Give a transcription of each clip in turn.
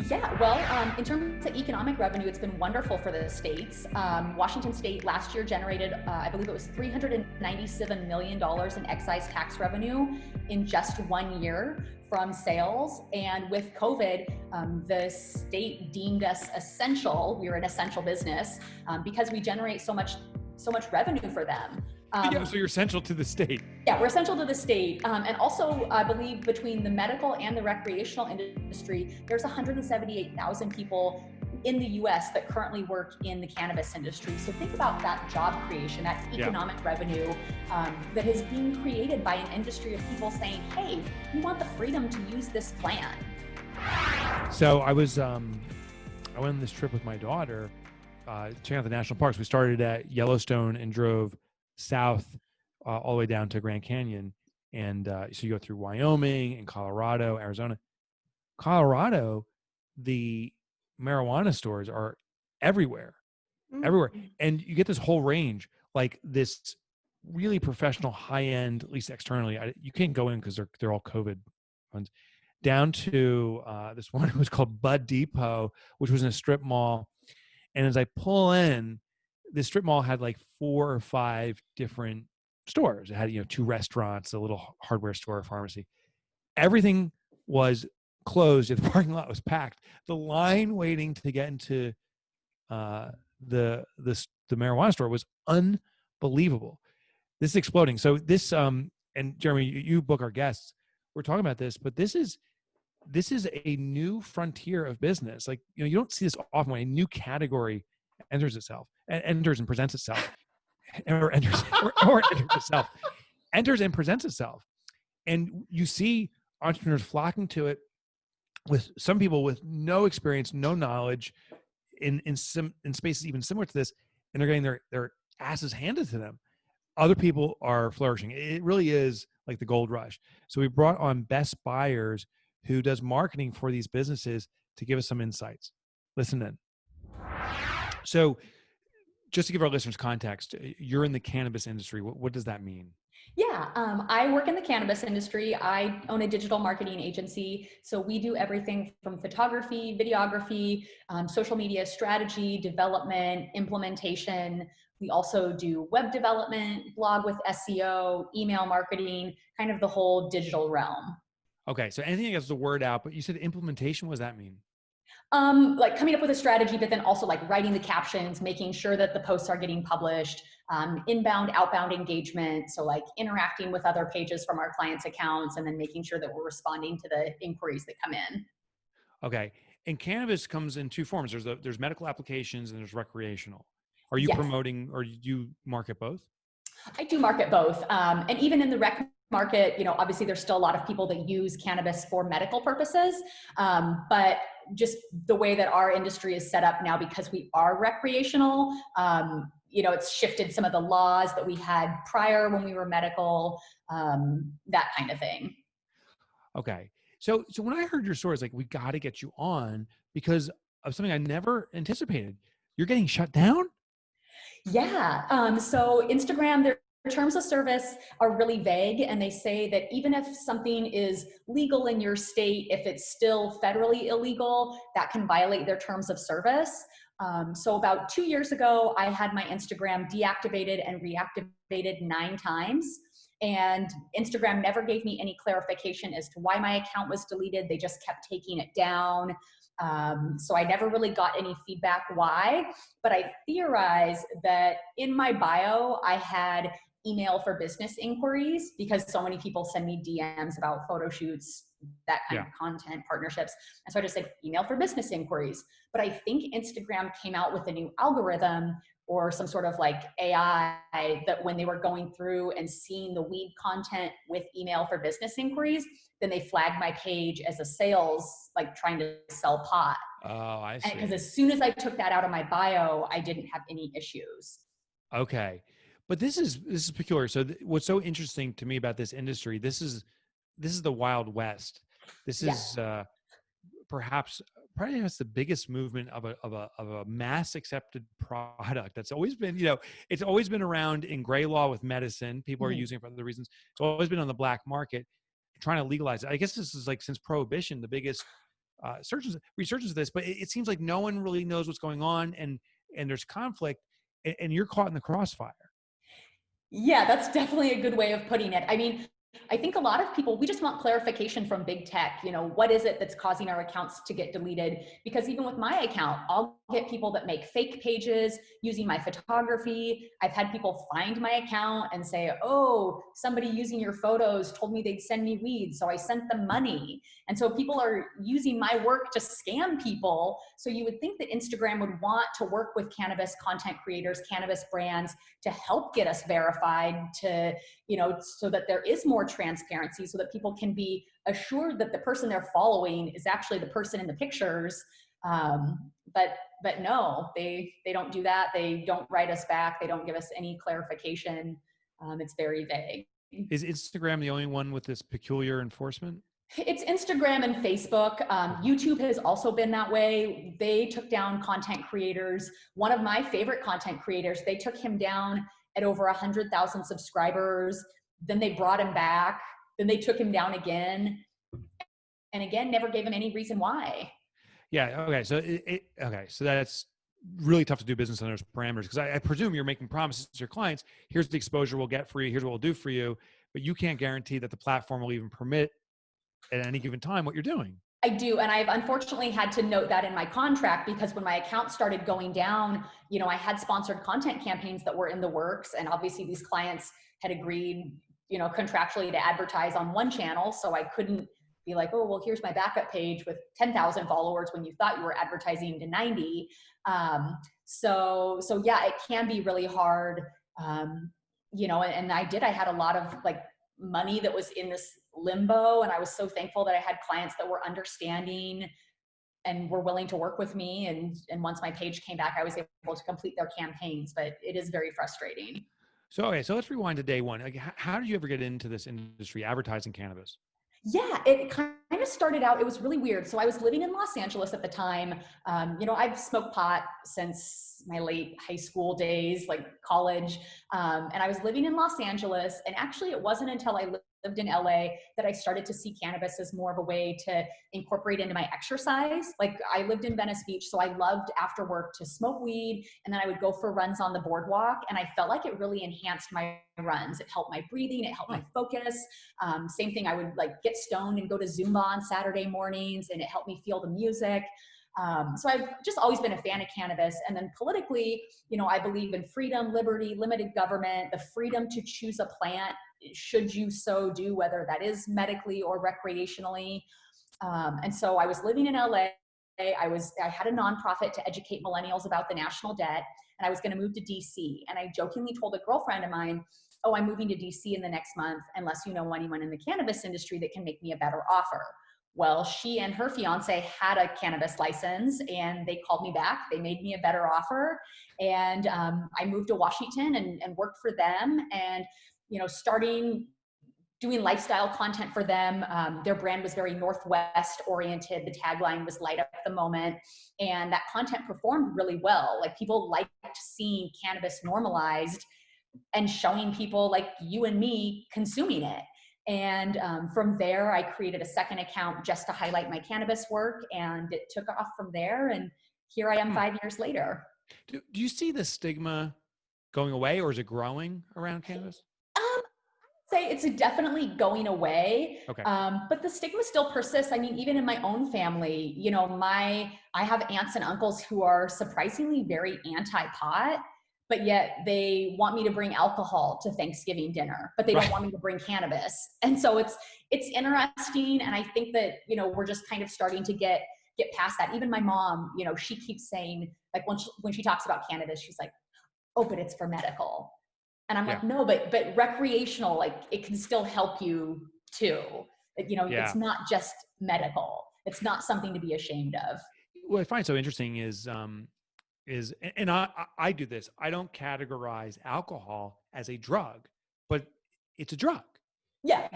Yeah, well, in terms of economic revenue, it's been wonderful for the states. Washington State last year generated, I believe it was $397 million in excise tax revenue in just 1 year from sales. And with COVID, the state deemed us essential. We were an essential business because we generate so much revenue for them. Yeah, so you're essential to the state. Yeah, we're essential to the state. And also, I believe between the medical and the recreational industry, there's 178,000 people in the US that currently work in the cannabis industry. So think about that job creation, that economic revenue that is being created by an industry of people saying, hey, we want the freedom to use this plant. So I went on this trip with my daughter, checking out the national parks. We started at Yellowstone and drove south all the way down to Grand Canyon. And so you go through Wyoming and Colorado, Arizona. Colorado, the marijuana stores are everywhere. And you get this whole range, like this really professional high-end, at least externally. You can't go in because they're all COVID ones, down to this one was called Bud Depot, which was in a strip mall. And as I pull in, this strip mall had like 4 or 5 different stores. It had, 2 restaurants, a little hardware store, a pharmacy. Everything was closed. The parking lot was packed. The line waiting to get into the marijuana store was unbelievable. This is exploding. So this, and Jeremy, you book our guests. We're talking about this, but this is a new frontier of business. Like, you don't see this often when a new category enters and presents itself, or enters itself, enters and presents itself. And you see entrepreneurs flocking to it, with some people with no experience, no knowledge in spaces even similar to this, and they're getting their asses handed to them. Other people are flourishing. It really is like the gold rush. So we brought on Bess Byers, who does marketing for these businesses, to give us some insights. Listen in. So just to give our listeners context, you're in the cannabis industry. What does that mean? Yeah, I work in the cannabis industry. I own a digital marketing agency. So we do everything from photography, videography, social media strategy, development, implementation. We also do web development, blog with SEO, email marketing, kind of the whole digital realm. Okay, so anything that gets the word out, but you said implementation, what does that mean? Like coming up with a strategy, but then also like writing the captions, making sure that the posts are getting published, inbound, outbound engagement. So like interacting with other pages from our clients' accounts, and then making sure that we're responding to the inquiries that come in. Okay. And cannabis comes in 2 forms. There's medical applications and there's recreational. Are you Yes. promoting, or do you market both? I do market both. And even in the rec market, obviously there's still a lot of people that use cannabis for medical purposes. But just the way that our industry is set up now, because we are recreational, it's shifted some of the laws that we had prior when we were medical, that kind of thing. Okay. So when I heard your story, it's like, we got to get you on because of something I never anticipated. You're getting shut down? Yeah. So Instagram, their terms of service are really vague, and they say that even if something is legal in your state, if it's still federally illegal, that can violate their terms of service. So about 2 years ago, I had my Instagram deactivated and reactivated 9 times. And Instagram never gave me any clarification as to why my account was deleted. They just kept taking it down. So I never really got any feedback why, but I theorize that in my bio, I had email for business inquiries because so many people send me DMs about photo shoots, that kind of content, partnerships. And so I just said email for business inquiries. But I think Instagram came out with a new algorithm or some sort of like AI that when they were going through and seeing the weed content with email for business inquiries, then they flagged my page as a sales, like trying to sell pot. Oh, I see. Because as soon as I took that out of my bio, I didn't have any issues. Okay. But this is peculiar. So what's so interesting to me about this industry, this is the Wild West. This is probably the biggest movement of a mass accepted product that's always been, it's always been around in gray law with medicine. People are using it for other reasons. It's always been on the black market, trying to legalize it. I guess this is like since Prohibition, the biggest researches this, but it seems like no one really knows what's going on, and there's conflict, and you're caught in the crossfire. Yeah, that's definitely a good way of putting it. I mean, I think a lot of people, we just want clarification from big tech. What is it that's causing our accounts to get deleted? Because even with my account, I'll get people that make fake pages using my photography. I've had people find my account and say, oh, somebody using your photos told me they'd send me weed, so I sent them money. And so people are using my work to scam people. So you would think that Instagram would want to work with cannabis content creators, cannabis brands, to help get us verified, to so that there is more transparency, so that people can be assured that the person they're following is actually the person in the pictures. But no, they don't do that. They don't write us back. They don't give us any clarification. It's very vague. Is Instagram the only one with this peculiar enforcement? It's Instagram and Facebook. YouTube has also been that way. They took down content creators. One of my favorite content creators, they took him down at over 100,000 subscribers. Then they brought him back. Then they took him down again. And again, never gave him any reason why. Yeah. Okay. So so that's really tough to do business on those parameters, because I presume you're making promises to your clients. Here's the exposure we'll get for you. Here's what we'll do for you. But you can't guarantee that the platform will even permit at any given time what you're doing. I do. And I've unfortunately had to note that in my contract, because when my account started going down, I had sponsored content campaigns that were in the works. And obviously these clients had agreed, contractually to advertise on one channel. So I couldn't be like, oh, well, here's my backup page with 10,000 followers when you thought you were advertising to 90. So yeah, it can be really hard. And I had a lot of money that was in this limbo. And I was so thankful that I had clients that were understanding and were willing to work with me. And once my page came back, I was able to complete their campaigns, but it is very frustrating. So, okay, so let's rewind to day one. How did you ever get into this industry, advertising cannabis? Yeah, it kind of started out, it was really weird. So I was living in Los Angeles at the time. I've smoked pot since my late high school days, like college. And I was living in Los Angeles. And actually, it wasn't until I lived in LA that I started to see cannabis as more of a way to incorporate into my exercise. Like, I lived in Venice Beach, so I loved after work to smoke weed, and then I would go for runs on the boardwalk. And I felt like it really enhanced my runs. It helped my breathing, it helped my focus. Same thing, I would get stoned and go to Zumba on Saturday mornings, and it helped me feel the music. So I've just always been a fan of cannabis. And then politically, I believe in freedom, liberty, limited government, the freedom to choose a plant, should you so do, whether that is medically or recreationally. And so I was living in LA. I had a nonprofit to educate millennials about the national debt, and I was going to move to DC. And I jokingly told a girlfriend of mine, oh, I'm moving to DC in the next month, unless you know anyone in the cannabis industry that can make me a better offer. Well, she and her fiance had a cannabis license, and they called me back. They made me a better offer. And I moved to Washington and worked for them, and, starting doing lifestyle content for them. Their brand was very Northwest oriented. The tagline was light up the moment. And that content performed really well. Like, people liked seeing cannabis normalized and showing people like you and me consuming it. And from there, I created a second account just to highlight my cannabis work, and it took off from there. And here I am 5 years later. Do you see the stigma going away, or is it growing around cannabis? I'd say it's definitely going away. Okay. But the stigma still persists. I mean, even in my own family, I have aunts and uncles who are surprisingly very anti-pot, but yet they want me to bring alcohol to Thanksgiving dinner, but they don't want me to bring cannabis. And so it's interesting. And I think that, we're just kind of starting to get past that. Even my mom, she keeps saying, like, when she talks about cannabis, she's like, oh, but it's for medical. And I'm like, no, but recreational, like, it can still help you too. It's not just medical. It's not something to be ashamed of. What I find so interesting is and I do this. I don't categorize alcohol as a drug, but it's a drug. Yeah.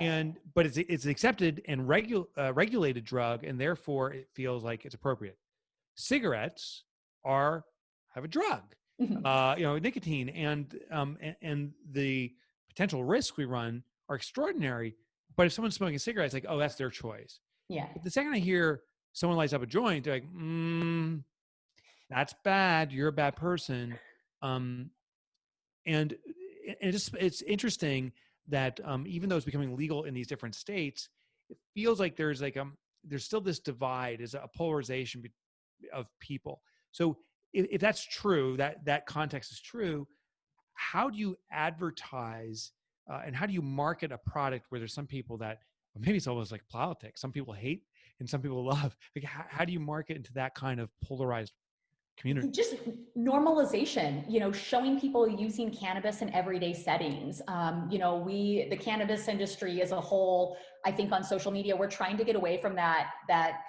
But it's an accepted and regulated drug, and therefore it feels like it's appropriate. Cigarettes have a drug, nicotine, and the potential risks we run are extraordinary. But if someone's smoking a cigarette, it's like, oh, that's their choice. Yeah. But the second I hear someone lights up a joint, they're like, that's bad. You're a bad person. Um, and it's interesting that even though it's becoming legal in these different states, it feels like there's still this divide, is a polarization of people. So if that's true, that context is true, how do you advertise and how do you market a product where there's some people that, well, maybe it's almost like politics, some people hate and some people love, like how do you market into that kind of polarized community? Just normalization, showing people using cannabis in everyday settings. The cannabis industry as a whole, I think on social media, we're trying to get away from that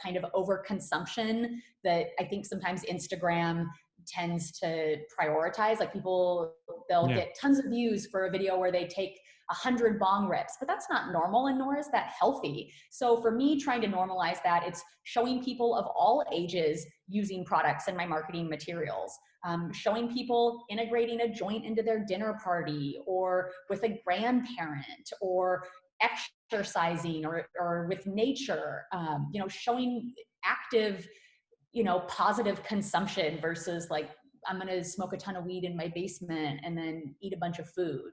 kind of overconsumption that I think sometimes Instagram tends to prioritize. Like they'll Yeah. get tons of views for a video where they take 100 bong rips, but that's not normal, and nor is that healthy. So for me, trying to normalize that, it's showing people of all ages using products in my marketing materials, showing people integrating a joint into their dinner party or with a grandparent, or exercising or with nature, showing active, positive consumption versus like, I'm going to smoke a ton of weed in my basement and then eat a bunch of food.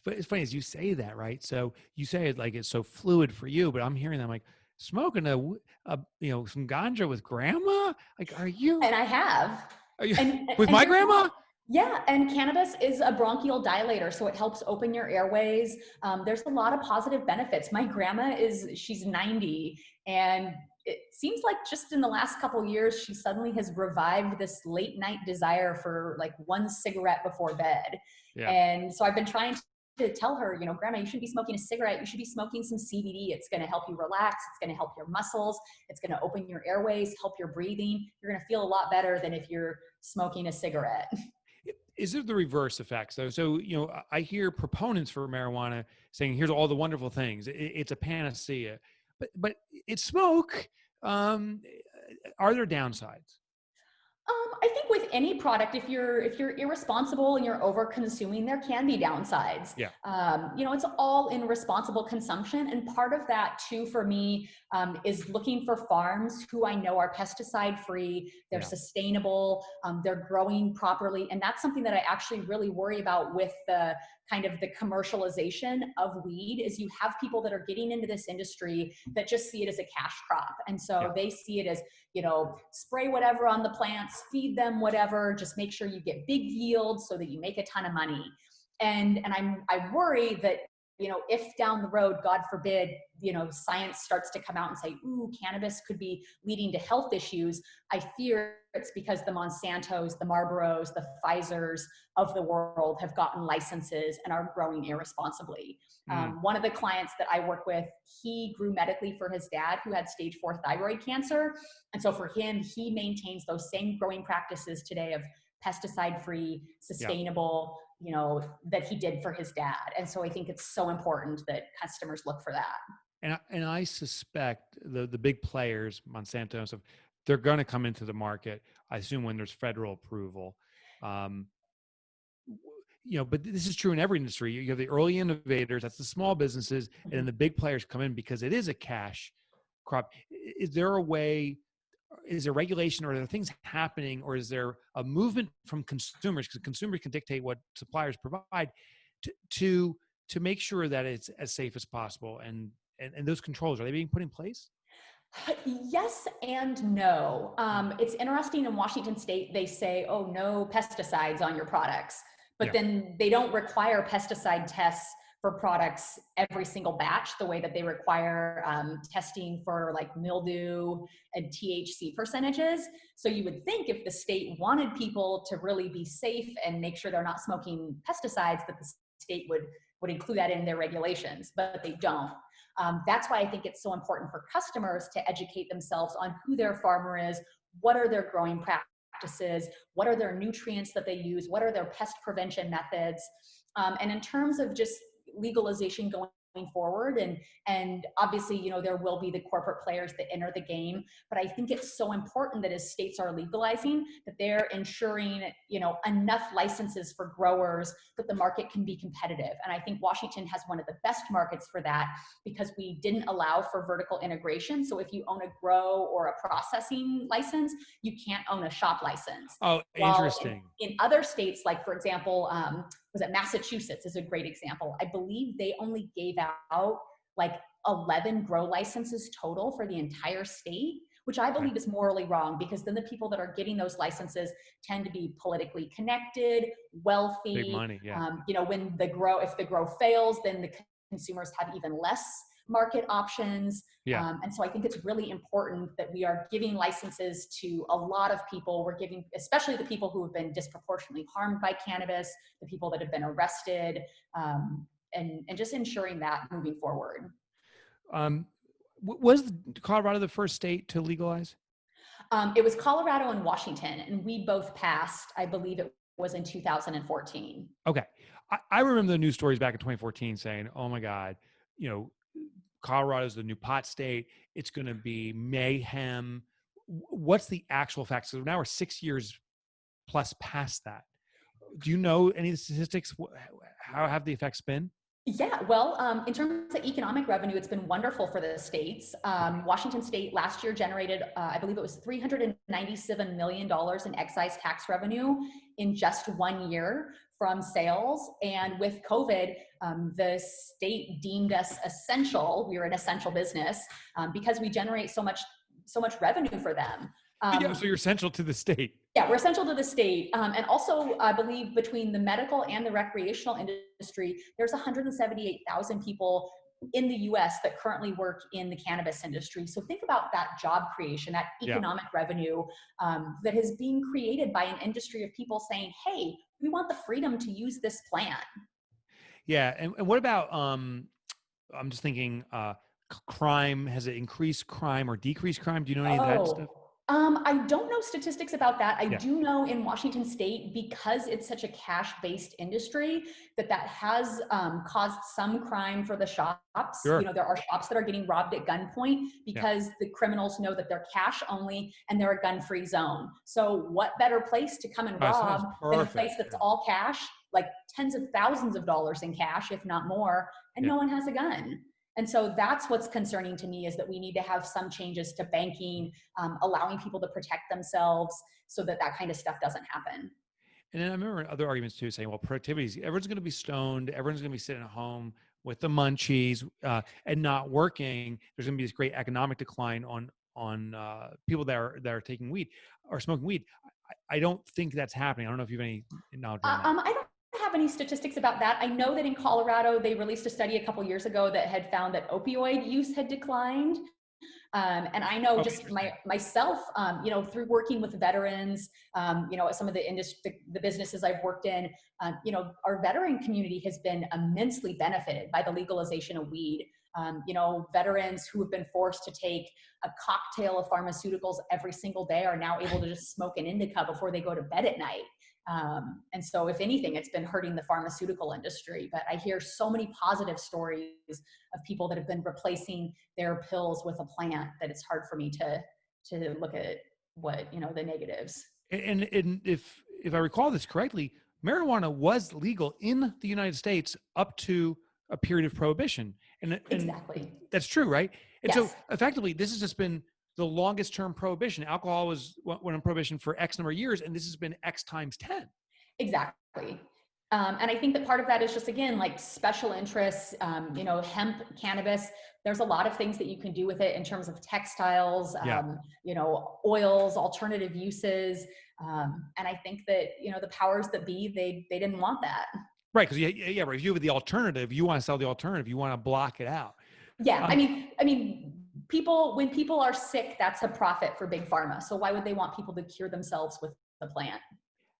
But it's funny as you say that, right? So you say it like it's so fluid for you, but I'm hearing them like smoking some ganja with grandma. Like, And I have. are you with And my here's grandma? Yeah, and cannabis is a bronchial dilator, so it helps open your airways. There's a lot of positive benefits. My grandma she's 90, and it seems like just in the last couple of years, she suddenly has revived this late night desire for like one cigarette before bed. Yeah. And so I've been trying to tell her, Grandma, you shouldn't be smoking a cigarette. You should be smoking some CBD. It's going to help you relax. It's going to help your muscles. It's going to open your airways, help your breathing. You're going to feel a lot better than if you're smoking a cigarette. Is it the reverse effects though? So, I hear proponents for marijuana saying, here's all the wonderful things. It's a panacea, but it's smoke. Um, are there downsides? I think with any product, if you're irresponsible and you're over consuming, there can be downsides. Yeah. It's all in responsible consumption, and part of that too for me is looking for farms who I know are pesticide free, they're sustainable, they're growing properly, and that's something that I actually really worry about with the kind of the commercialization of weed. Is you have people that are getting into this industry that just see it as a cash crop, and so they see it as, spray whatever on the plants, feed them whatever, just make sure you get big yields so that you make a ton of money. And I worry that, if down the road, God forbid, science starts to come out and say, ooh, cannabis could be leading to health issues, I fear it's because the Monsantos, the Marlboros, the Pfizers of the world have gotten licenses and are growing irresponsibly. One of the clients that I work with, he grew medically for his dad who had stage 4 thyroid cancer. And so for him, he maintains those same growing practices today of pesticide-free, sustainable, that he did for his dad. And so I think it's so important that customers look for that. And I suspect the big players, Monsanto and stuff, they're going to come into the market, I assume, when there's federal approval. But this is true in every industry. You have the early innovators, that's the small businesses, and then the big players come in because it is a cash crop. Is there a way, is there regulation, or are there things happening, or is there a movement from consumers, because consumers can dictate what suppliers provide, to make sure that it's as safe as possible, and those controls, are they being put in place? Yes and no. It's interesting, in Washington State, they say, oh, no pesticides on your products, but then they don't require pesticide tests for products every single batch the way that they require testing for like mildew and THC percentages. So you would think if the state wanted people to really be safe and make sure they're not smoking pesticides, that the state would include that in their regulations, but they don't. That's why I think it's so important for customers to educate themselves on who their farmer is, what are their growing practices, what are their nutrients that they use, what are their pest prevention methods. And in terms of just legalization going forward. And obviously, there will be the corporate players that enter the game, but I think it's so important that as states are legalizing, that they're ensuring, enough licenses for growers that the market can be competitive. And I think Washington has one of the best markets for that, because we didn't allow for vertical integration. So if you own a grow or a processing license, you can't own a shop license. Oh, While interesting. in other states, like for example, was it Massachusetts is a great example. I believe they only gave out like 11 grow licenses total for the entire state, which I Okay. believe is morally wrong, because then the people that are getting those licenses tend to be politically connected, Big wealthy. money. Yeah. When if the grow fails, then the consumers have even less market options. Yeah. And so I think it's really important that we are giving licenses to a lot of people. We're giving, especially the people who have been disproportionately harmed by cannabis, the people that have been arrested, and just ensuring that moving forward. Um, was Colorado the first state to legalize? It was Colorado and Washington, and we both passed, I believe it was in 2014. Okay. I remember the news stories back in 2014 saying, oh my God, Colorado's the new pot state. It's going to be mayhem. What's the actual facts? So now we're 6 years plus past that. Do you know any of the statistics? How have the effects been? Yeah, well, in terms of economic revenue, it's been wonderful for the states. Washington State last year generated, I believe it was $397 million in excise tax revenue in just 1 year from sales. And with COVID, the state deemed us essential. We were an essential business, because we generate so much revenue for them. Yeah, so you're essential to the state. Yeah, we're essential to the state. And also, I believe between the medical and the recreational industry, there's 178,000 people in the US that currently work in the cannabis industry. So think about that job creation, that economic revenue that is being created by an industry of people saying, hey, we want the freedom to use this plant. Yeah. And what about, I'm just thinking, crime, has it increased crime or decreased crime? Do you know any of that stuff? Oh, I don't know statistics about that. I Yeah. do know in Washington State, because it's such a cash-based industry, that has caused some crime for the shops. Sure. There are shops that are getting robbed at gunpoint because the criminals know that they're cash only and they're a gun-free zone. So what better place to come and That sounds rob than a perfect. place that's all cash, like tens of thousands of dollars in cash, if not more, and no one has a gun. And so that's what's concerning to me, is that we need to have some changes to banking, allowing people to protect themselves so that kind of stuff doesn't happen. And then I remember other arguments too, saying, well, productivity is, everyone's going to be stoned. Everyone's going to be sitting at home with the munchies and not working. There's going to be this great economic decline on people that are taking weed or smoking weed. I don't think that's happening. I don't know if you have any knowledge on that. I don't have any statistics about that. I know that in Colorado, they released a study a couple years ago that had found that opioid use had declined. And I know just myself, through working with veterans, some of the businesses I've worked in, our veteran community has been immensely benefited by the legalization of weed. Veterans who have been forced to take a cocktail of pharmaceuticals every single day are now able to just smoke an indica before they go to bed at night. And so if anything, it's been hurting the pharmaceutical industry. But I hear so many positive stories of people that have been replacing their pills with a plant that it's hard for me to look at what, the negatives. And if I recall this correctly, marijuana was legal in the United States up to a period of prohibition. And Exactly. That's true, right? And Yes. so effectively, this has just been the longest term prohibition. Alcohol went on prohibition for X number of years, and this has been X times 10. Exactly. And I think that part of that is just, again, like special interests, hemp, cannabis. There's a lot of things that you can do with it in terms of textiles, oils, alternative uses. And I think that, the powers that be, they didn't want that. Right. Because right. If you have the alternative, you want to sell the alternative, you want to block it out. Yeah. I mean, when people are sick, that's a profit for big pharma. So why would they want people to cure themselves with the plant?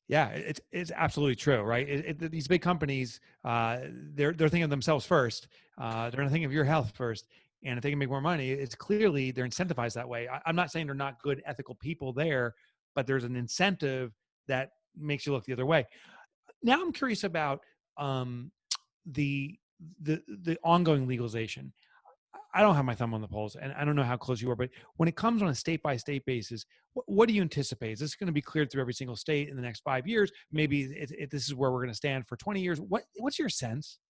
Yeah, it's absolutely true, right? These big companies, they're thinking of themselves first. They're not thinking of your health first. And if they can make more money, it's clearly they're incentivized that way. I'm not saying they're not good, ethical people there, but there's an incentive that makes you look the other way. Now I'm curious about the the ongoing legalization. I don't have my thumb on the pulse, and I don't know how close you are, but when it comes on a state by state basis, what do you anticipate? Is this going to be cleared through every single state in the next 5 years? Maybe this is where we're going to stand for 20 years. What's your sense?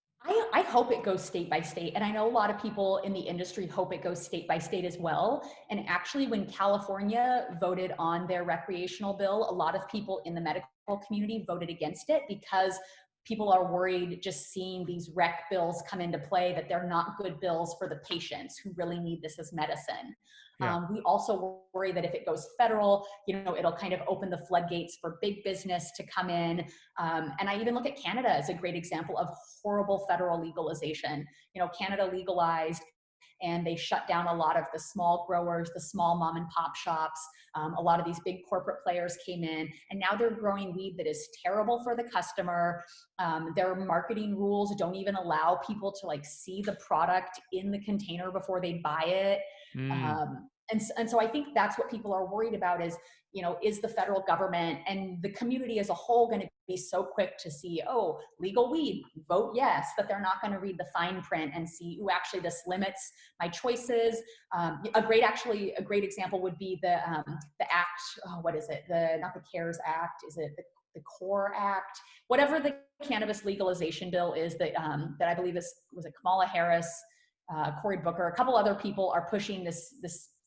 I hope it goes state by state. And I know a lot of people in the industry hope it goes state by state as well. And actually, when California voted on their recreational bill, a lot of people in the medical community voted against it because people are worried just seeing these rec bills come into play that they're not good bills for the patients who really need this as medicine. Yeah. We also worry that if it goes federal, it'll kind of open the floodgates for big business to come in. And I even look at Canada as a great example of horrible federal legalization. Canada legalized and they shut down a lot of the small growers, the small mom and pop shops. A lot of these big corporate players came in, and now they're growing weed that is terrible for the customer. Their marketing rules don't even allow people to see the product in the container before they buy it. And so I think that's what people are worried about is the federal government and the community as a whole going to be so quick to see, oh, legal weed, vote yes, but they're not going to read the fine print and see, ooh, actually this limits my choices. A great example would be the act, what is it? Not the CARES Act, is it the CORE Act? Whatever the cannabis legalization bill is that I believe was it Kamala Harris, Cory Booker, a couple other people are pushing this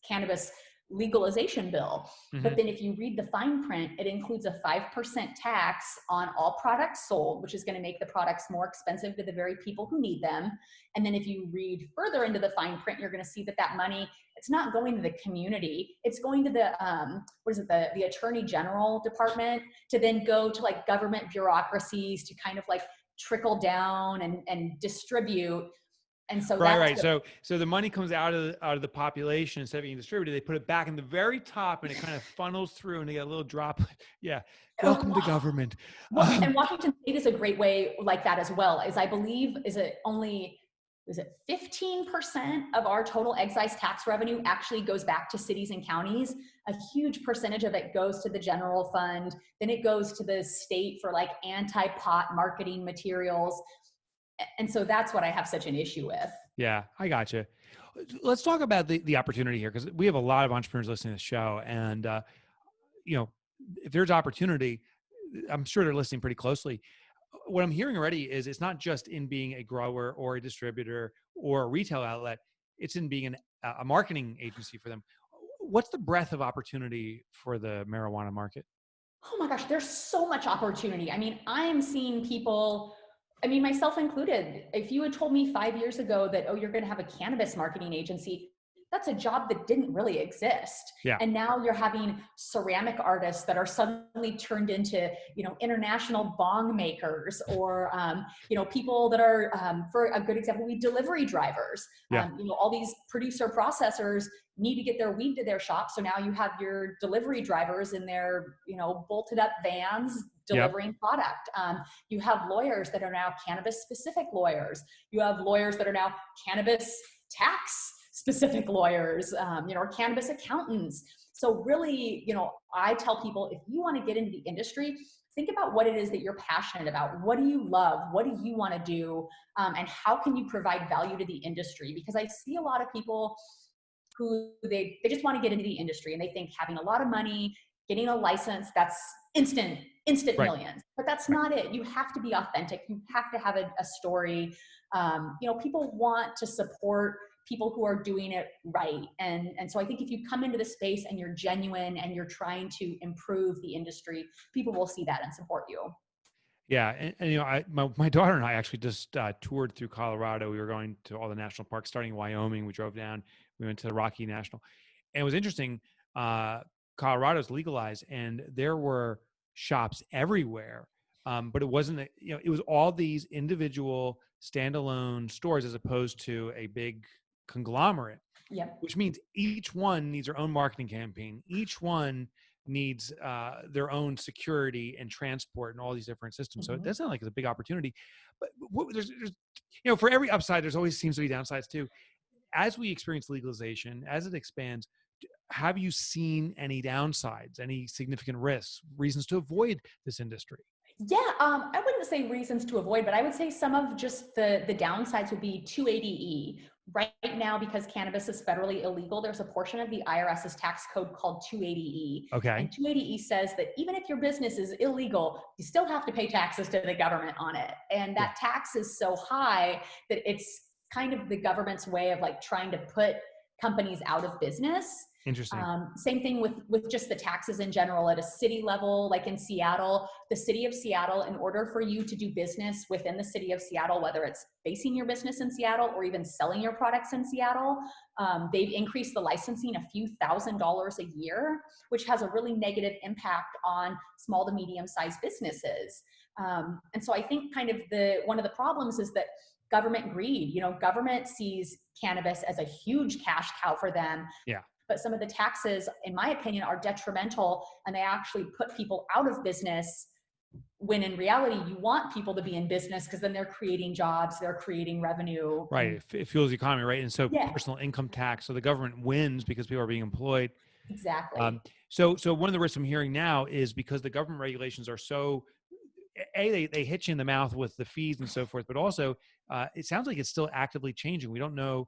cannabis legalization bill. Mm-hmm. But then if you read the fine print, it includes a 5% tax on all products sold, which is going to make the products more expensive to the very people who need them. And then if you read further into the fine print, you're going to see that money, it's not going to the community. It's going to the Attorney General Department to then go to government bureaucracies to kind of trickle down and distribute. And so right. So the money comes out of the population instead of being distributed. They put it back in the very top, and it kind of funnels through, and they get a little drop. Yeah, welcome to government. And Washington State is a great way like that as well. Is I believe is it 15% of our total excise tax revenue actually goes back to cities and counties. A huge percentage of it goes to the general fund. Then it goes to the state for anti-pot marketing materials. And so that's what I have such an issue with. Yeah, I gotcha. Let's talk about the opportunity here, because we have a lot of entrepreneurs listening to the show. And, if there's opportunity, I'm sure they're listening pretty closely. What I'm hearing already is it's not just in being a grower or a distributor or a retail outlet. It's in being a marketing agency for them. What's the breadth of opportunity for the marijuana market? Oh my gosh, there's so much opportunity. I mean, I am seeing people, myself included, if you had told me 5 years ago that, oh, you're going to have a cannabis marketing agency, that's a job that didn't really exist. Yeah. And now you're having ceramic artists that are suddenly turned into, international bong makers, or, people that are, for a good example, delivery drivers. Yeah. All these producer processors need to get their weed to their shop. So now you have your delivery drivers in their, bolted up vans delivering product. You have lawyers that are now cannabis specific lawyers. You have lawyers that are now cannabis tax specific lawyers, or cannabis accountants. So really, I tell people, if you want to get into the industry, think about what it is that you're passionate about. What do you love? What do you want to do? And how can you provide value to the industry? Because I see a lot of people who they just want to get into the industry and they think having a lot of money, getting a license, that's instant right. Millions. But that's not it. You have to be authentic. You have to have a story. People want to support people who are doing it right. And so I think if you come into the space and you're genuine and you're trying to improve the industry, people will see that and support you. Yeah. And my daughter and I actually just toured through Colorado. We were going to all the national parks, starting in Wyoming. We drove down, we went to the Rocky National, and it was interesting. Colorado's legalized and there were shops everywhere. But it wasn't, it was all these individual standalone stores as opposed to a big conglomerate, which means each one needs their own marketing campaign. Each one needs their own security and transport and all these different systems. So it does sound like it's a big opportunity, but there's for every upside, there's always seems to be downsides too. As we experience legalization, as it expands, have you seen any downsides, any significant risks, reasons to avoid this industry? Yeah, I wouldn't say reasons to avoid, but I would say some of just the downsides would be 280E. Right now, because cannabis is federally illegal, there's a portion of the IRS's tax code called 280E. Okay. And 280E says that even if your business is illegal, you still have to pay taxes to the government on it. And Yeah. that tax is so high that it's kind of the government's way of like trying to put companies out of business. Interesting. Same thing with just the taxes in general at a city level, like in Seattle, the city of Seattle, in order for you to do business within the city of Seattle, whether it's basing your business in Seattle or even selling your products in Seattle, they've increased the licensing a few $1,000s a year, which has a really negative impact on small to medium sized businesses. And so I think kind of one of the problems is that government greed, government sees cannabis as a huge cash cow for them, Yeah. but some of the taxes, in my opinion, are detrimental and they actually put people out of business when in reality, you want people to be in business because then they're creating jobs, they're creating revenue. Right. And It fuels the economy, right? And so yeah, personal income tax. So the government wins because people are being employed. exactly. So one of the risks I'm hearing now is because the government regulations are so they hit you in the mouth with the fees and so forth, but also it sounds like it's still actively changing. We don't know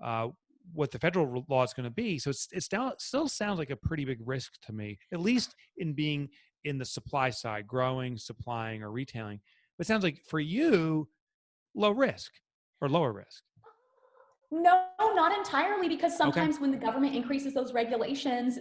uh, what the federal law is going to be. So still sounds like a pretty big risk to me, at least in being in the supply side, growing, supplying, or retailing. But it sounds like for you, low risk or lower risk. No, not entirely, because Okay. sometimes when the government increases those regulations,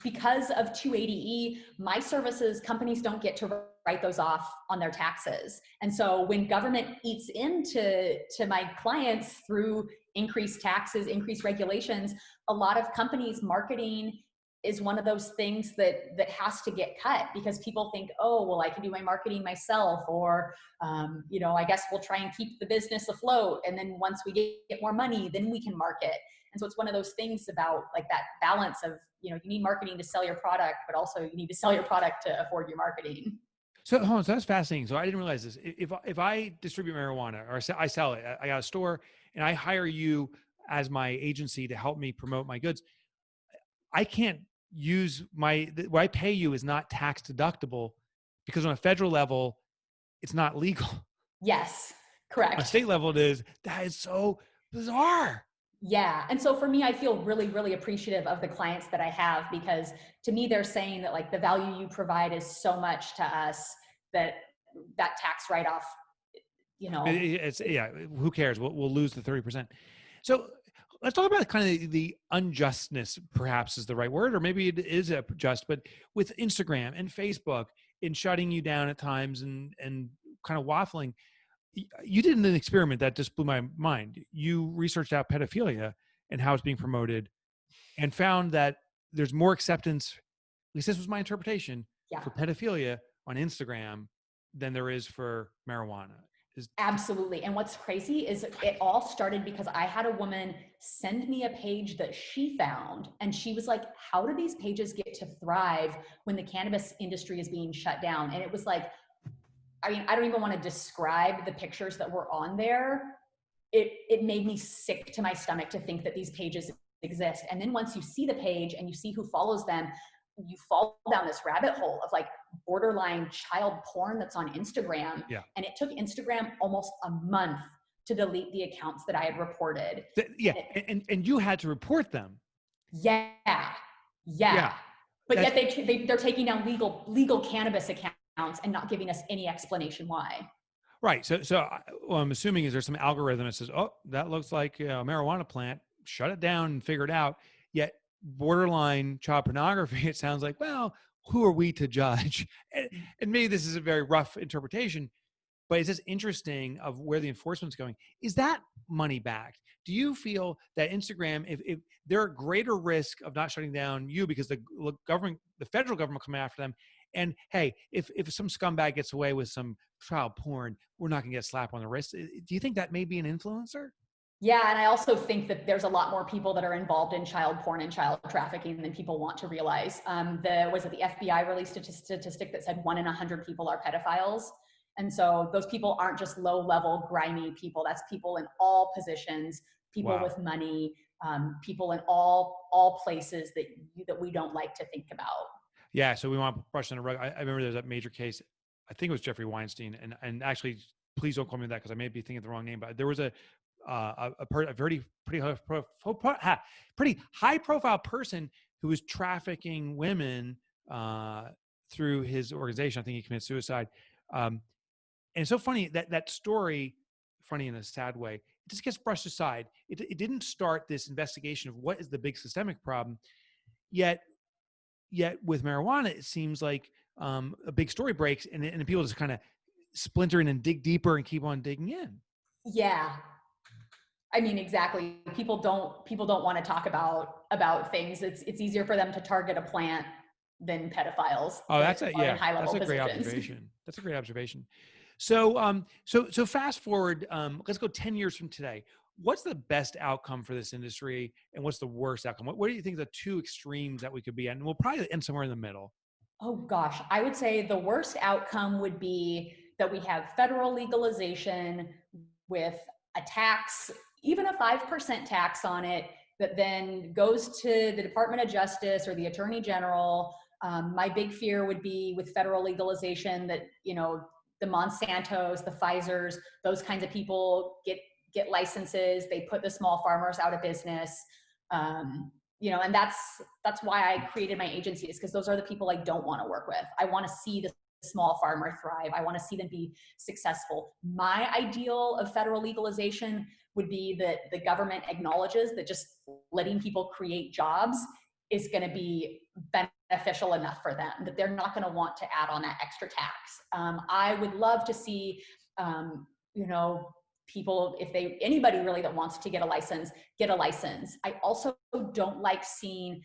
because of 280E, my services companies don't get to write those off on their taxes. And so when government eats into my clients through increased taxes, increased regulations, a lot of companies marketing is one of those things that has to get cut because people think, oh, well, I can do my marketing myself, or I guess we'll try and keep the business afloat. And then once we get more money, then we can market. And so it's one of those things about like that balance of, you need marketing to sell your product, but also you need to sell your product to afford your marketing. So, hold on, so that's fascinating. So I didn't realize this. If I distribute marijuana or I sell it, I got a store and I hire you as my agency to help me promote my goods, I can't use what I pay you is not tax deductible because on a federal level, it's not legal. Yes, On a correct. state level, it is. That is so bizarre. Yeah. And so for me, I feel really, really appreciative of the clients that I have because to me, they're saying that like the value you provide is so much to us that that tax write off, you know, It's yeah. Who cares? We'll lose the 30%. So let's talk about kind of the unjustness, perhaps is the right word, or maybe it is just, but with Instagram and Facebook in shutting you down at times and kind of waffling. You did an experiment that just blew my mind. You researched out pedophilia and how it's being promoted and found that there's more acceptance, at least this was my interpretation, yeah. for pedophilia on Instagram than there is for marijuana. Is Absolutely. And what's crazy is it all started because I had a woman send me a page that she found. And she was like, how do these pages get to thrive when the cannabis industry is being shut down? And it was like, I mean, I don't even want to describe the pictures that were on there. It made me sick to my stomach to think that these pages exist. And then once you see the page and you see who follows them, you fall down this rabbit hole of like borderline child porn that's on Instagram. yeah. And it took Instagram almost a month to delete the accounts that I had reported. Yeah. And you had to report them. Yeah. Yeah. But That's yet they're taking down legal cannabis accounts and not giving us any explanation why. right. So what I'm assuming is there's some algorithm that says, oh, that looks like a marijuana plant. Shut it down and figure it out. Yet borderline child pornography, it sounds like, well, who are we to judge? And maybe this is a very rough interpretation, but it's just interesting of where the enforcement's going. Is that money backed? Do you feel that Instagram, if they're at greater risk of not shutting down you because the government, the federal government will come after them? And hey, if some scumbag gets away with some child porn, we're not going to get a slap on the wrist. Do you think that may be an influencer? Yeah, and I also think that there's a lot more people that are involved in child porn and child trafficking than people want to realize. The FBI released a statistic that said 1 in 100 people are pedophiles, and so those people aren't just low-level grimy people. That's people in all positions, people Wow. with money, people in all places that we don't like to think about. Yeah. So we want to brush on the rug. I remember there's that major case. I think it was Jeffrey Weinstein, and actually, please don't call me that because I may be thinking of the wrong name. But there was a pretty high profile person who was trafficking women through his organization. I think he committed suicide. And it's so funny that story, funny in a sad way, it just gets brushed aside. It didn't start this investigation of what is the big systemic problem. Yet with marijuana, it seems like a big story breaks, and people just kind of splinter in and dig deeper and keep on digging in. Yeah. I mean, exactly. People don't want to talk about things. It's easier for them to target a plant than pedophiles Oh, that are in high level that's a great positions. observation. That's a great observation. So, so fast forward. Let's go 10 years from today. What's the best outcome for this industry, and what's the worst outcome? What do you think the two extremes that we could be at? And we'll probably end somewhere in the middle. Oh gosh, I would say the worst outcome would be that we have federal legalization with a tax, even a 5% tax on it, that then goes to the Department of Justice or the Attorney General. My big fear would be with federal legalization that, you know, the Monsantos, the Pfizers, those kinds of people get licenses. They put the small farmers out of business. You know, and that's why I created my agency, is because those are the people I don't want to work with. I want to see the small farmer thrive. I want to see them be successful. My ideal of federal legalization would be that the government acknowledges that just letting people create jobs is going to be beneficial enough for them, that they're not going to want to add on that extra tax. I would love to see, you know, people, if anybody really that wants to get a license, get a license. I also don't like seeing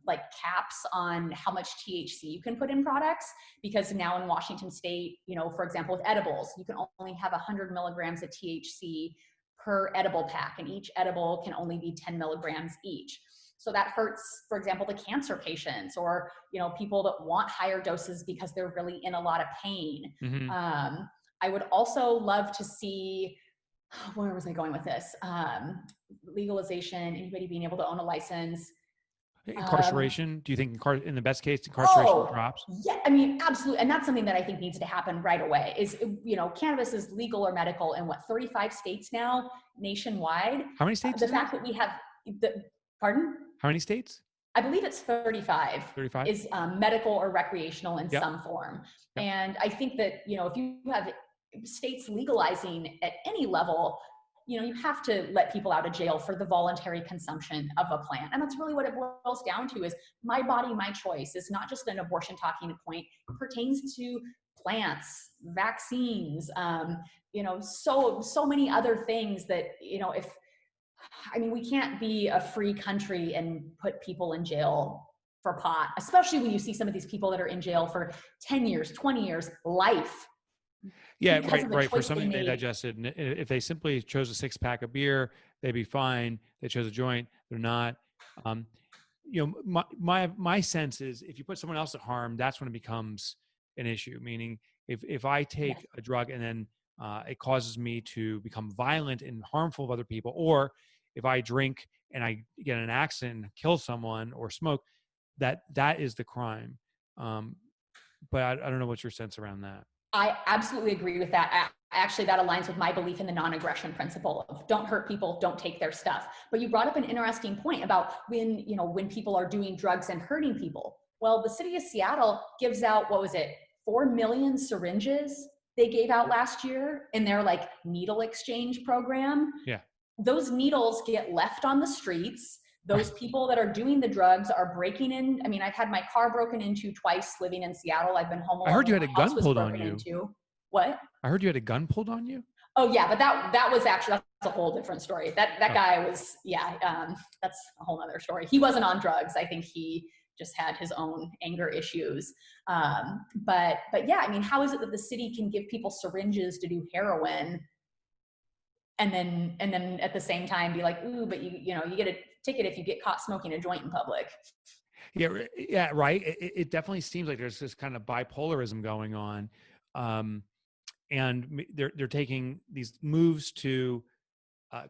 like caps on how much THC you can put in products, because now in Washington state, you know, for example, with edibles, you can only have 100 milligrams of THC per edible pack, and each edible can only be 10 milligrams each. So that hurts, for example, the cancer patients, or, you know, people that want higher doses because they're really in a lot of pain. Mm-hmm. I would also love to see, where was I going with this? Legalization, anybody being able to own a license. Incarceration. Do you think in the best case, incarceration drops? Yeah, I mean, absolutely. And that's something that I think needs to happen right away. Is, you know, cannabis is legal or medical in 35 states now nationwide. How many states? The fact that we have pardon? How many states? I believe it's 35. 35 is medical or recreational in Yep. some form. Yep. And I think that, you know, if you have states legalizing at any level, you know, you have to let people out of jail for the voluntary consumption of a plant. And that's really what it boils down to, is my body, my choice. Is not just an abortion talking point. It pertains to plants, vaccines, you know, so many other things that, you know, we can't be a free country and put people in jail for pot, especially when you see some of these people that are in jail for 10 years, 20 years, life. Yeah, right. For something they digested. And if they simply chose a 6-pack of beer, they'd be fine. They chose a joint, they're not. You know, my sense is, if you put someone else at harm, that's when it becomes an issue. Meaning, if I take a drug and then it causes me to become violent and harmful of other people, or if I drink and I get in an accident and kill someone or smoke, that is the crime. But I don't know what's your sense around that. I absolutely agree with that. Actually, that aligns with my belief in the non-aggression principle of don't hurt people, don't take their stuff. But you brought up an interesting point about when people are doing drugs and hurting people. Well, the city of Seattle gives out, 4 million syringes they gave out last year in their like needle exchange program. Yeah. Those needles get left on the streets. Those people that are doing the drugs are breaking in. I mean, I've had my car broken into twice living in Seattle. I've been home alone. I heard you had a gun pulled on you. What? I heard you had a gun pulled on you. Oh yeah, but that was actually, that's a whole different story. That guy was, that's a whole other story. He wasn't on drugs. I think he just had his own anger issues. But yeah, I mean, how is it that the city can give people syringes to do heroin, and then at the same time be like, ooh, but you get a ticket if you get caught smoking a joint in public? Yeah, right. It definitely seems like there's this kind of bipolarism going on, and they're taking these moves to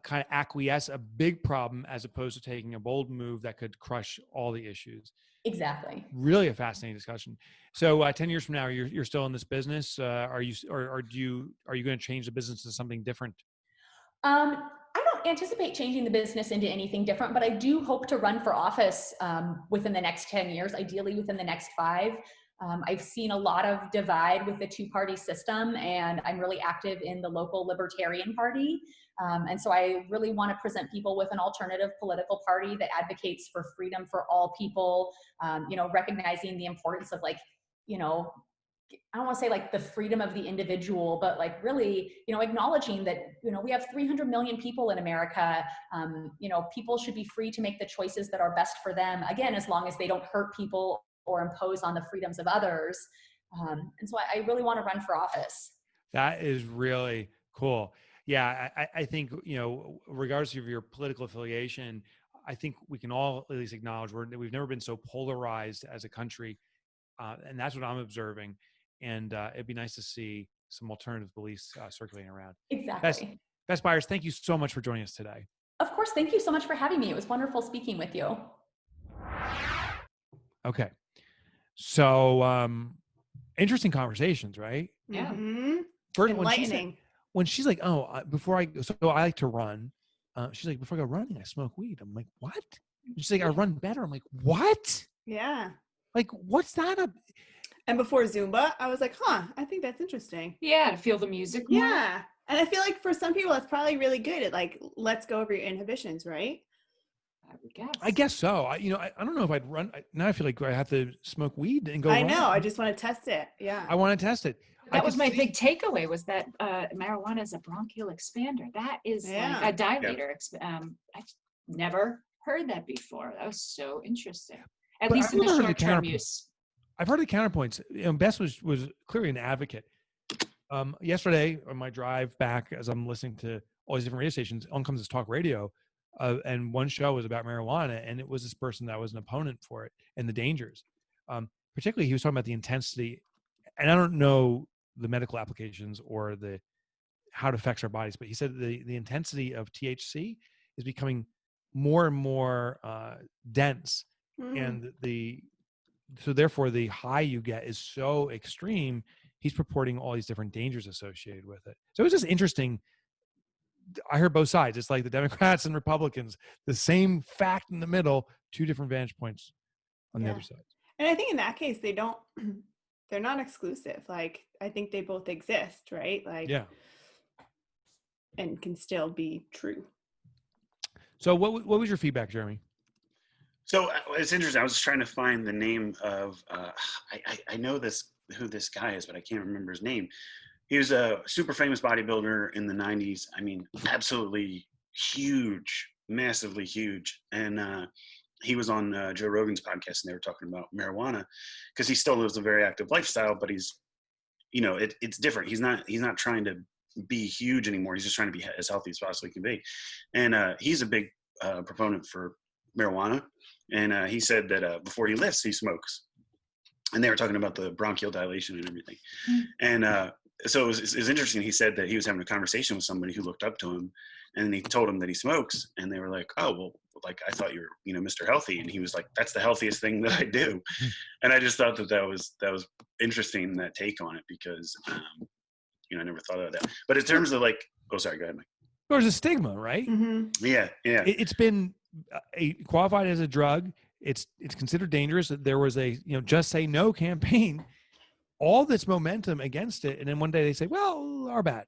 kind of acquiesce a big problem, as opposed to taking a bold move that could crush all the issues. Exactly. Really a fascinating discussion. So 10 years from now, you're still in this business. Are you, or are you going to change the business to something different? I don't anticipate changing the business into anything different, but I do hope to run for office within the next 10 years, ideally within the next 5. I've seen a lot of divide with the two-party system, and I'm really active in the local Libertarian Party. And so I really want to present people with an alternative political party that advocates for freedom for all people, recognizing the importance of I don't want to say like the freedom of the individual, but like really, acknowledging that, we have 300 million people in America. People should be free to make the choices that are best for them. Again, as long as they don't hurt people or impose on the freedoms of others. And so I really want to run for office. That is really cool. Yeah, I think, regardless of your political affiliation, I think we can all at least acknowledge we've never been so polarized as a country. And that's what I'm observing. And it'd be nice to see some alternative beliefs circulating around. Exactly. Bess Byers, thank you so much for joining us today. Of course. Thank you so much for having me. It was wonderful speaking with you. Okay. So interesting conversations, right? Yeah. Mm-hmm. First, Enlightening. when she's like, oh, before I go, so I like to run. She's like, before I go running, I smoke weed. I'm like, what? And she's like, I run better. I'm like, what? Yeah. Like, what's that? And before Zumba, I was like, I think that's interesting. Yeah, to feel the music more. Yeah. And I feel like for some people, it's probably really good. It like lets go of your inhibitions, right? I guess so. I don't know if I'd run. Now I feel like I have to smoke weed and go. I run. know. I just want to test it. Yeah. I want to test it. That was my big takeaway, was that marijuana is a bronchial expander. That is like a dilator. I've never heard that before. That was so interesting. At least in the short-term use. I've heard the counterpoints. Bess was clearly an advocate. Yesterday on my drive back, as I'm listening to all these different radio stations, on comes this talk radio, and one show was about marijuana, and it was this person that was an opponent for it and the dangers. Particularly, he was talking about the intensity, and I don't know the medical applications or how it affects our bodies, but he said the intensity of THC is becoming more and more dense, and so therefore the high you get is so extreme. He's purporting all these different dangers associated with it. So it was just interesting. I heard both sides. It's like the Democrats and Republicans, the same fact in the middle, two different vantage points on the other side. And I think in that case, they're not exclusive. Like, I think they both exist, right? Like, and can still be true. So what was your feedback, Jeremy? So it's interesting. I was just trying to find the name of, I know who this guy is, but I can't remember his name. He was a super famous bodybuilder in the 90s. I mean, absolutely huge, massively huge. And he was on Joe Rogan's podcast, and they were talking about marijuana, because he still lives a very active lifestyle, but he's, it's different. He's not trying to be huge anymore. He's just trying to be as healthy as possibly can be. And he's a big proponent for marijuana. And he said that before he lifts, he smokes. And they were talking about the bronchial dilation and everything. And so it was interesting. He said that he was having a conversation with somebody who looked up to him, and he told him that he smokes. And they were like, oh, well, like, I thought you were, Mr. Healthy. And he was like, that's the healthiest thing that I do. And I just thought that was interesting, that take on it, because, I never thought of that. But in terms of like, oh, sorry, go ahead, Mike. There's a stigma, right? Mm-hmm. Yeah. It's been qualified as a drug. It's considered dangerous. There was a Just Say No campaign, all this momentum against it, and then one day they say, well, our bad.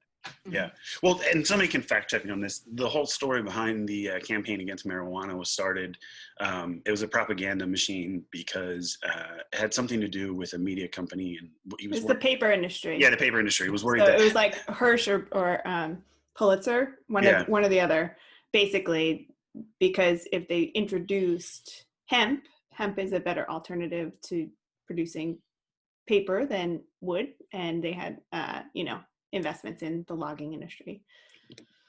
Yeah. Well, and somebody can fact check me on this. The whole story behind the campaign against marijuana was started. It was a propaganda machine, because it had something to do with a media company, and It's the paper industry. Yeah, the paper industry. He was worried So that it was like Hirsch or Pulitzer, one or the other, basically, because if they introduced hemp is a better alternative to producing paper than wood, and they had investments in the logging industry.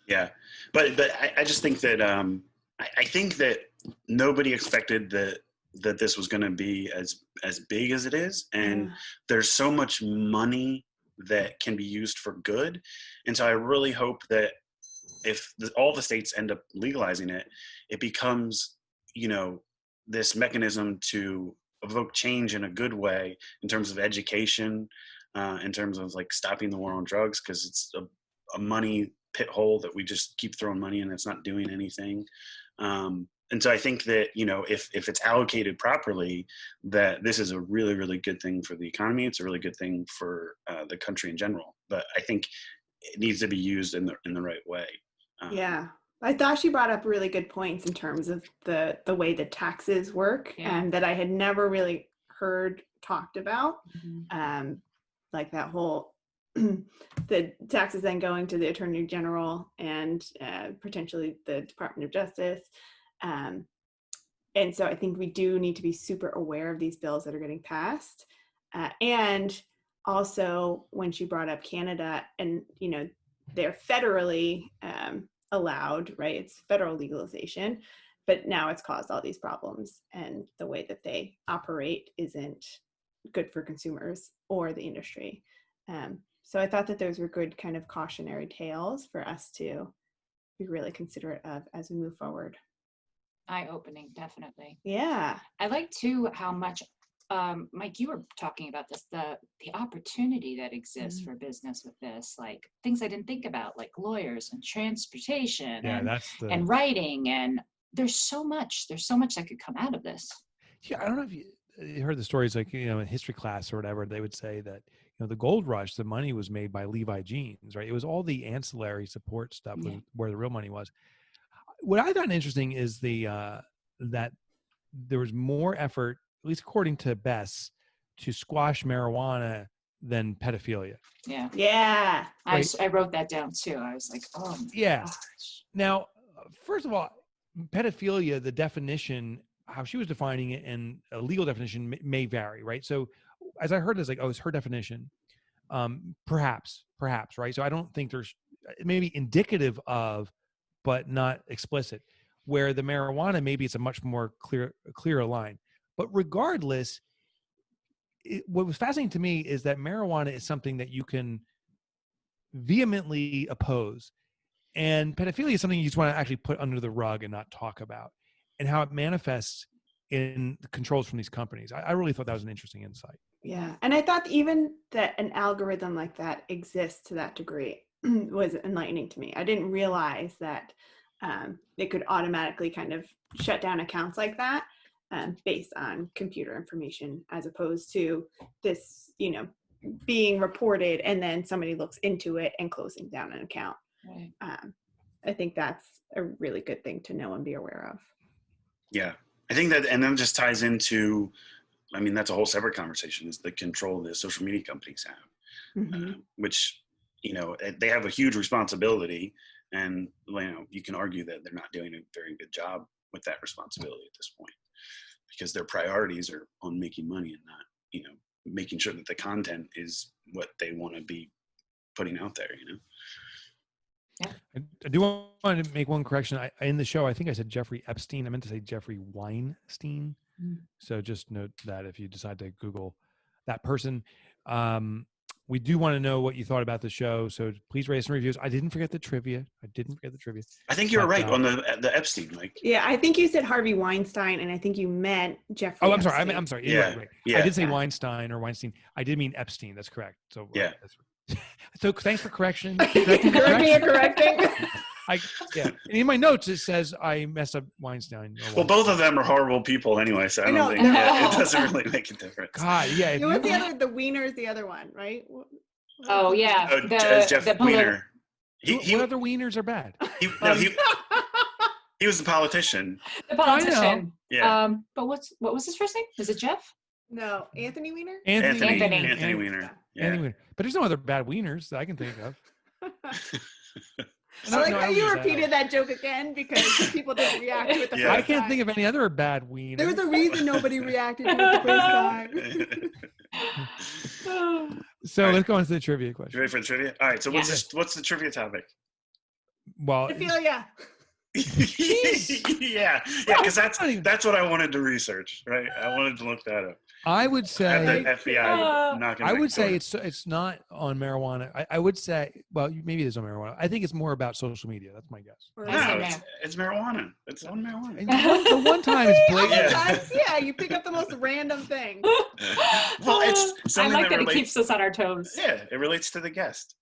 Yeah, but I just think that I think that nobody expected that this was going to be as big as it is, and there's so much money that can be used for good, and so I really hope that if all the states end up legalizing it, it becomes this mechanism to evoke change in a good way in terms of education, in terms of like stopping the war on drugs, because it's a money pit hole that we just keep throwing money in. It's not doing anything. And so I think that, you know, if it's allocated properly, that this is a really, really good thing for the economy. It's a really good thing for the country in general. But I think it needs to be used in the right way. Yeah. I thought she brought up really good points in terms of the way the taxes work, and that I had never really heard talked about. Like that whole the taxes then going to the Attorney General and potentially the Department of Justice. And so I think we do need to be super aware of these bills that are getting passed. And also when she brought up Canada, and, you know, they're federally allowed, right? It's federal legalization, but now it's caused all these problems, and the way that they operate isn't good for consumers or the industry. So I thought that those were good kind of cautionary tales for us to be really considerate of as we move forward. Eye-opening, definitely. Yeah. I like too how much, Mike, you were talking about this, the opportunity that exists for business with this, like things I didn't think about, like lawyers and transportation and writing, and there's so much that could come out of this. Yeah, I don't know if you heard the stories, like, you know, in history class or whatever, they would say that, you know, the gold rush, the money was made by Levi jeans, right? It was all the ancillary support stuff was where the real money was. What I found interesting is that there was more effort, at least according to Bess, to squash marijuana than pedophilia. Yeah. Yeah. Right? I wrote that down too. I was like, oh my gosh. Now, first of all, pedophilia, the definition, how she was defining it, and a legal definition may vary, right? So as I heard this, like, oh, it's her definition. Perhaps, right? So I don't think there's, it may be indicative of, but not explicit, where the marijuana, maybe it's a much more clearer line. But regardless, what was fascinating to me is that marijuana is something that you can vehemently oppose, and pedophilia is something you just want to actually put under the rug and not talk about, and how it manifests in the controls from these companies. I really thought that was an interesting insight. Yeah. And I thought even that an algorithm like that exists to that degree was enlightening to me. I didn't realize that it could automatically kind of shut down accounts like that based on computer information, as opposed to this, you know, being reported and then somebody looks into it and closing down an account. Right. I think that's a really good thing to know and be aware of. Yeah, I think that, and then just ties into, I mean, that's a whole separate conversation, is the control that social media companies have, which, you know, they have a huge responsibility, and, you know, you can argue that they're not doing a very good job with that responsibility at this point, because their priorities are on making money and not, you know, making sure that the content is what they want to be putting out there, you know? Yeah. I do want to make one correction. In the show, I think I said Jeffrey Epstein. I meant to say Jeffrey Weinstein. So just note that if you decide to Google that person. We do want to know what you thought about the show, so please rate some reviews. I didn't forget the trivia. I think you're right on the Epstein, Mike. Yeah, I think you said Harvey Weinstein, and I think you meant Jeffrey I'm Epstein. sorry. I'm sorry. Yeah. Right. Yeah. I did say Weinstein or Weinstein. I did mean Epstein. That's correct. So yeah. So thanks for correction. Correcting. And in my notes it says I messed up Weinstein. Well, both of them are horrible people anyway, so I don't think it doesn't really make a difference. God, yeah. What's the other? The Wiener is the other one, right? Oh yeah, Jeff Wiener. What other wieners are bad? He was the politician. The politician. Yeah. But what was his first name? Is it Jeff? No, Anthony Wiener. Anthony Wiener. Yeah. Anthony Wiener. But there's no other bad wieners that I can think of. I like how you repeated that joke again because people didn't react to it the first time. I can't think of any other bad wieners. There's a reason nobody reacted to it the first time. So let's go on to the trivia question. You ready for the trivia? All right. So what's the trivia topic? Well, pedophilia. yeah, because that's what I wanted to research, right? I wanted to look that up. I would say the FBI knocking. I my would say door. it's not on marijuana. I would say, well, maybe it is on marijuana. I think it's more about social media. That's my guess. No, it's marijuana. It's on marijuana. The one time it's blatant. Yeah, you pick up the most random thing. Well, it's something I like that relates, it keeps us on our toes. Yeah, it relates to the guest.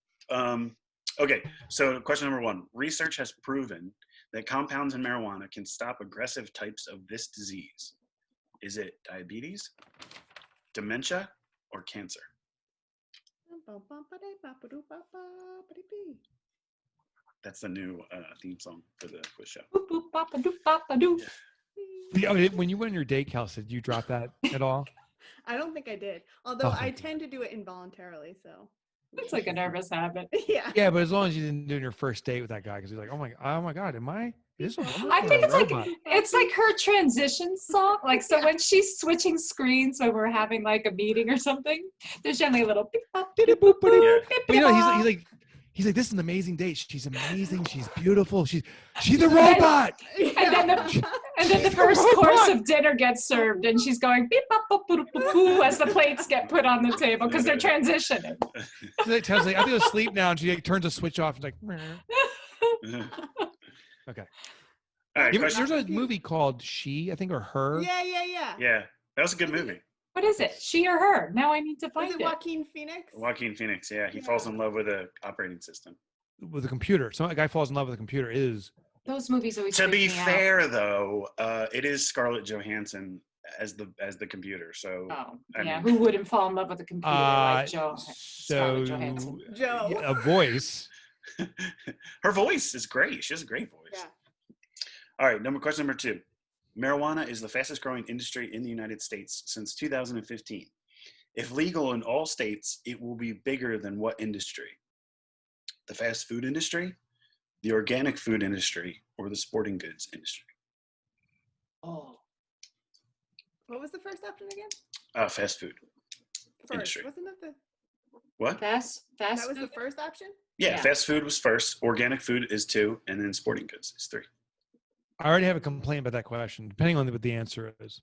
Okay, so question number 1. Research has proven that compounds in marijuana can stop aggressive types of this disease. Is it diabetes, dementia, or cancer? That's the new theme song for the quiz show. Boop, boop, bop, a doop, bop, a doo. When you went on your date, Kelsey, did you drop that at all? I don't think I did. Although I tend to do it involuntarily, so. It's like a nervous habit. Yeah. Yeah, but as long as you didn't do it on your first date with that guy, because he's like, oh my God, is this a woman I or think a it's like robot? her transition song. Like, so when she's switching screens when we're having like a meeting or something, there's generally a little beep, bop, beep, boop, boop, Yeah. beep, But you know, beep, he's like, this is an amazing date. She's amazing. She's beautiful. She's a robot. and then the first course of dinner gets served, and she's going beep, bop, boop, boop, boop, boop, as the plates get put on the table because they're transitioning. So they tell us, like, I have to go sleep now, and she turns the switch off and like, meh. Okay. All right, There's a movie called She, I think, or Her. Yeah. Yeah, that was a good movie. What is it? She or her? Now I need to Was find it it. Joaquin Phoenix? Joaquin Phoenix, yeah. He falls in love with an operating system. With a computer. So a guy falls in love with a computer is. Those movies always. To freak be me out. fair, though, it is Scarlett Johansson as the computer. So Oh, I yeah. mean- Who wouldn't fall in love with a computer like Scarlett So Johansson? Joe. a voice. her voice is great. She has a great voice. Yeah. All right, question number 2. Marijuana is the fastest growing industry in the United States since 2015. If legal in all states, it will be bigger than what industry? The fast food industry, the organic food industry, or the sporting goods industry? Oh, What was the first option again? Fast food First, industry. wasn't it the? What? fast That was food? the first option. Yeah, Yeah. fast food was first. Organic food is 2, and then sporting goods is 3. I already have a complaint about that question, depending on what the answer is.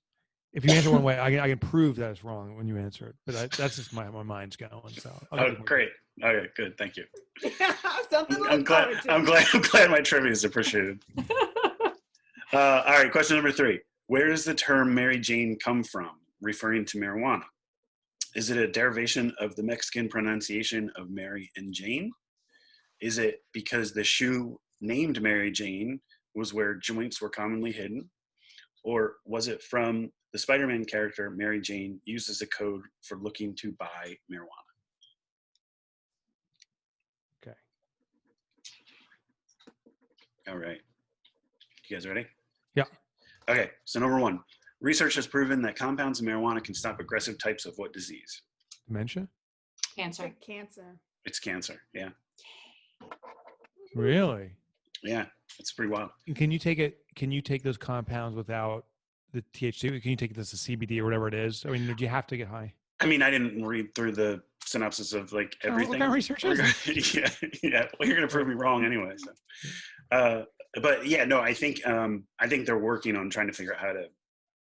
If you answer one way, I can prove that it's wrong when you answer it. But that's just my mind's going. So Oh, great. Okay, good. Thank you. Something to I'm look glad. forward to. I'm glad my trivia is appreciated. All right, question number 3. Where does the term Mary Jane come from, referring to marijuana? Is it a derivation of the Mexican pronunciation of Mary and Jane? Is it because the shoe named Mary Jane was where joints were commonly hidden? Or was it from the Spider-Man character Mary Jane used as a code for looking to buy marijuana? Okay. All right. You guys ready? Yeah. Okay, so number 1. Research has proven that compounds in marijuana can stop aggressive types of what disease? Dementia? Cancer. Cancer. It's cancer, yeah. Really? Yeah, it's pretty wild. And can you take those compounds without the THC? Can you take this as CBD or whatever it is? I mean, do you have to get high? I mean, I didn't read through the synopsis of like everything. What kind of research is it? yeah. Well, you're gonna prove me wrong anyway. So, but yeah, no, I think they're working on trying to figure out how to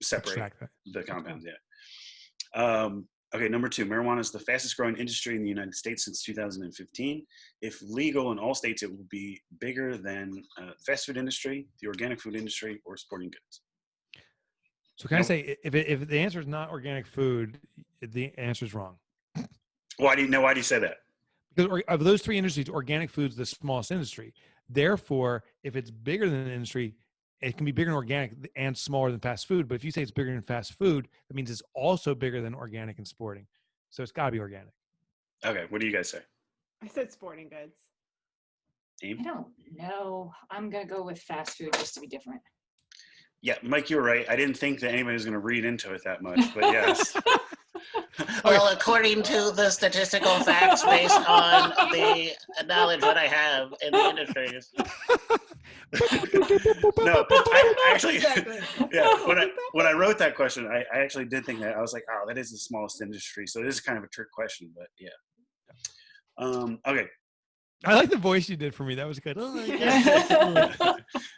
separate Extract that. the compounds. Yeah. Okay, number 2. Marijuana is the fastest growing industry in the United States since 2015. If legal in all states, it will be bigger than fast food industry, the organic food industry, or sporting goods. So can I say, if the answer is not organic food, the answer is wrong? Why do you say that? Because of those 3 industries, organic food is the smallest industry. Therefore, if it's bigger than an industry, it can be bigger than organic and smaller than fast food. But if you say it's bigger than fast food, that means it's also bigger than organic and sporting. So it's got to be organic. Okay, what do you guys say? I said sporting goods. Aim? I don't know. I'm gonna go with fast food just to be different. Yeah, Mike, you were right. I didn't think that anybody was going to read into it that much, but yes. Well, according to the statistical facts based on the knowledge that I have in the industries. No, I actually, Exactly. yeah. When I wrote that question, I actually did think that. I was like, oh, that is the smallest industry, so this is kind of a trick question, but yeah. Okay, I like the voice you did for me. That was good. Oh, I guess.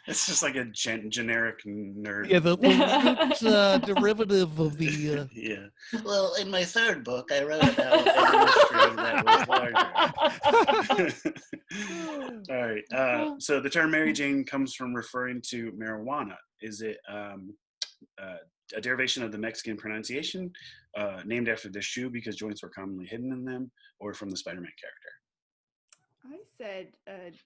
It's just like a generic nerd. Yeah, the root derivative of the. Yeah. Well, in my third book, I wrote about an industry that was larger. All right. So the term Mary Jane comes from referring to marijuana. Is it a derivation of the Mexican pronunciation, named after the shoe because joints were commonly hidden in them, or from the Spider-Man character? I said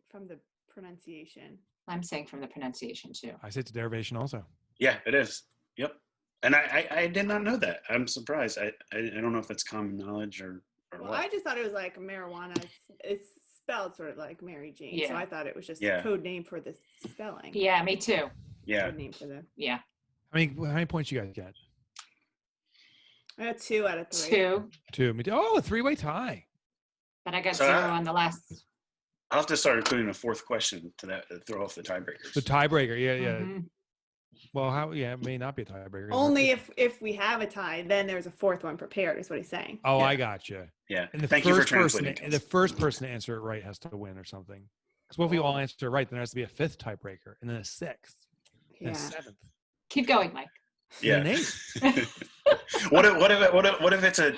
from the pronunciation. I'm saying from the pronunciation too. I said it's a derivation also. Yeah, it is. Yep. And I did not know that. I'm surprised. I don't know if that's common knowledge or Well, what. I just thought it was like marijuana. It's spelled sort of like Mary Jane. Yeah. So I thought it was just a code name for the spelling. Yeah, me too. Yeah. Code name for the. Yeah. How many points you guys get? I got 2 out of 3. 2, 2. Me too. Oh, a 3-way tie. but I got So 0 on the last. I'll have to start including a 4th question to that to throw off the tiebreakers. The tiebreaker. Yeah. Mhm. Well, it may not be a tiebreaker. Only if we have a tie, then there's a 4th one prepared, is what he's saying. Oh, Yeah. I got you. Yeah. And the Thank you for first person, translating. the first person to answer it right has to win or something. Because what if we all answer it right? Then there has to be a 5th tiebreaker, and then a 6th, and Yeah. a 7th, Keep going, Mike. Yeah. and an 8th. What if it's a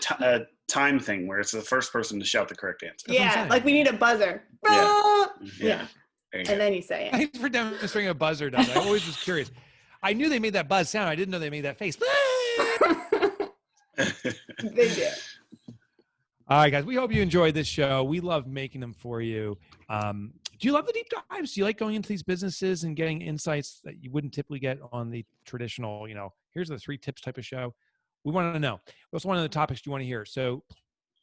time thing where it's the first person to shout the correct answer? what I'm Yeah, saying. like we need a buzzer. Yeah. Yeah. There you go. And then you say it. Thanks for demonstrating a buzzer does. I always was curious. I knew they made that buzz sound. I didn't know they made that face. They do. All right, guys. We hope you enjoyed this show. We love making them for you. Do you love the deep dives? Do you like going into these businesses and getting insights that you wouldn't typically get on the traditional, here's the 3 tips type of show? We want to know. What's one of the topics you want to hear? So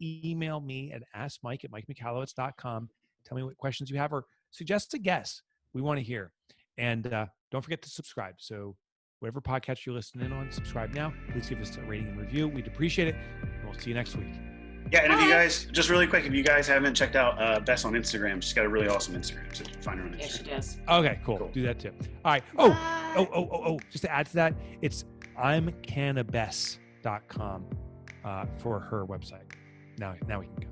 email me at askmike@mikemichalowicz.com. Tell me what questions you have or suggest a guest. We want to hear. And don't forget to subscribe. So whatever podcast you're listening on, subscribe now. Please give us a rating and review. We'd appreciate it. And we'll see you next week. Yeah, and if you guys, just really quick, if you guys haven't checked out Bess on Instagram, she's got a really awesome Instagram. So find her on Yeah, she Instagram. does. Okay, cool. Do that too. All right. Oh, just to add to that, it's imcannabis.com for her website. Now we can go.